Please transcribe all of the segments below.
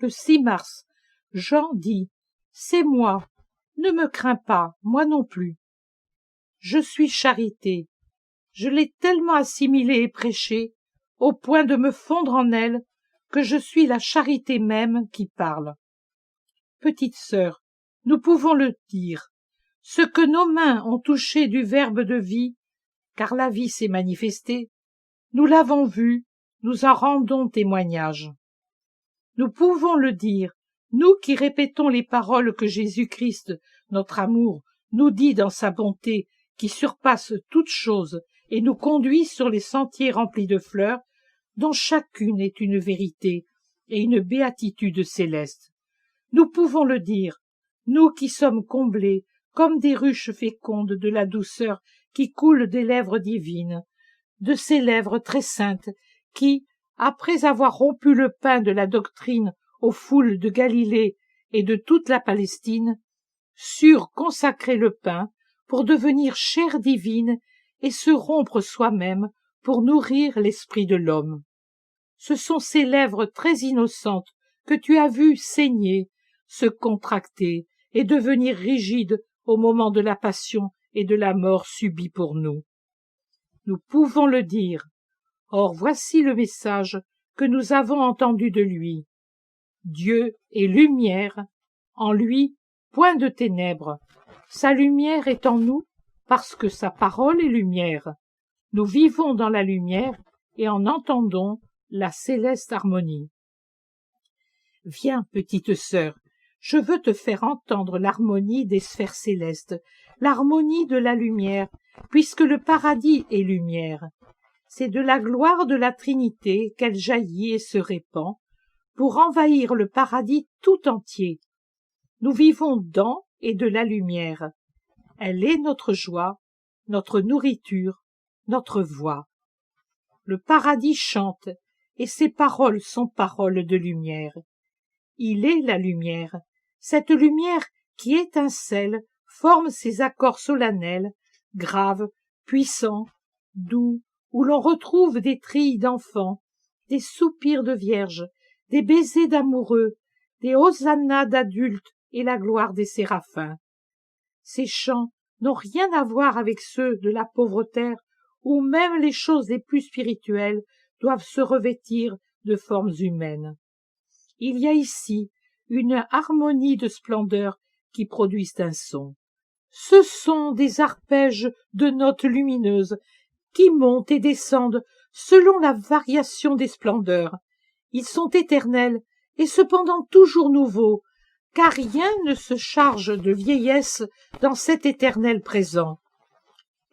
Le 6 mars, Jean dit « C'est moi, ne me crains pas, moi non plus. » Je suis charité. Je l'ai tellement assimilée et prêchée, au point de me fondre en elle, que je suis la charité même qui parle. Petite sœur, nous pouvons le dire, ce que nos mains ont touché du Verbe de vie, car la vie s'est manifestée, nous l'avons vu, nous en rendons témoignage. Nous pouvons le dire, nous qui répétons les paroles que Jésus-Christ, notre amour, nous dit dans sa bonté, qui surpasse toute chose et nous conduit sur les sentiers remplis de fleurs, dont chacune est une vérité et une béatitude céleste. Nous pouvons le dire, nous qui sommes comblés comme des ruches fécondes de la douceur qui coule des lèvres divines, de ces lèvres très saintes qui, après avoir rompu le pain de la doctrine aux foules de Galilée et de toute la Palestine, surent consacrer le pain pour devenir chair divine et se rompre soi-même pour nourrir l'esprit de l'homme. Ce sont ces lèvres très innocentes que tu as vues saigner, se contracter et devenir rigides au moment de la passion et de la mort subie pour nous. Nous pouvons le dire. Or voici le message que nous avons entendu de lui. Dieu est lumière, en lui point de ténèbres. Sa lumière est en nous parce que sa parole est lumière. Nous vivons dans la lumière et en entendons la céleste harmonie. Viens, petite sœur, je veux te faire entendre l'harmonie des sphères célestes, l'harmonie de la lumière, puisque le paradis est lumière. C'est de la gloire de la Trinité qu'elle jaillit et se répand, pour envahir le paradis tout entier. Nous vivons dans et de la lumière. Elle est notre joie, notre nourriture, notre voix. Le paradis chante, et ses paroles sont paroles de lumière. Il est la lumière. Cette lumière qui étincelle forme ces accords solennels, graves, puissants, doux, où l'on retrouve des trilles d'enfants, des soupirs de vierges, des baisers d'amoureux, des hosannas d'adultes et la gloire des séraphins. Ces chants n'ont rien à voir avec ceux de la pauvre terre, où même les choses les plus spirituelles doivent se revêtir de formes humaines. Il y a ici une harmonie de splendeur qui produisent un son. Ce sont des arpèges de notes lumineuses qui montent et descendent selon la variation des splendeurs. Ils sont éternels et cependant toujours nouveaux, car rien ne se charge de vieillesse dans cet éternel présent.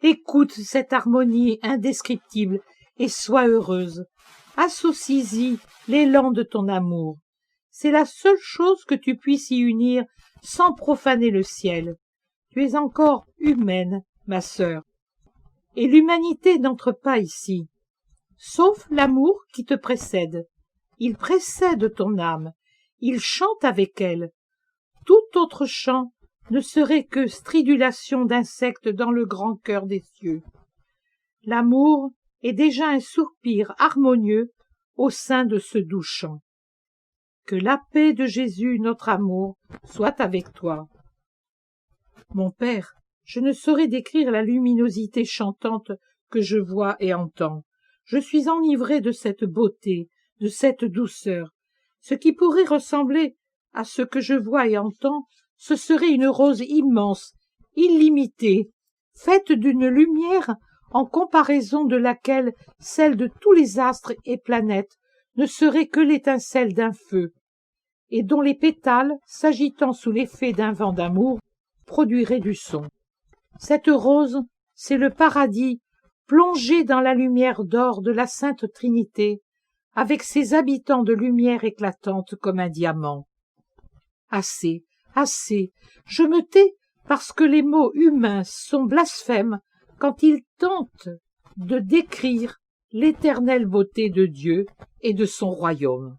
Écoute cette harmonie indescriptible et sois heureuse. Associe-y l'élan de ton amour. C'est la seule chose que tu puisses y unir sans profaner le ciel. Tu es encore humaine, ma sœur. Et l'humanité n'entre pas ici, sauf l'amour qui te précède. Il précède ton âme, il chante avec elle. Tout autre chant ne serait que stridulation d'insectes dans le grand cœur des cieux. L'amour est déjà un soupir harmonieux au sein de ce doux chant. Que la paix de Jésus, notre amour, soit avec toi. Mon père, je ne saurais décrire la luminosité chantante que je vois et entends. Je suis enivré de cette beauté, de cette douceur. Ce qui pourrait ressembler à ce que je vois et entends, ce serait une rose immense, illimitée, faite d'une lumière en comparaison de laquelle celle de tous les astres et planètes ne serait que l'étincelle d'un feu, et dont les pétales, s'agitant sous l'effet d'un vent d'amour, produiraient du son. Cette rose, c'est le paradis, plongé dans la lumière d'or de la Sainte Trinité, avec ses habitants de lumière éclatante comme un diamant. Assez, assez, je me tais parce que les mots humains sont blasphèmes quand ils tentent de décrire l'éternelle beauté de Dieu et de son royaume.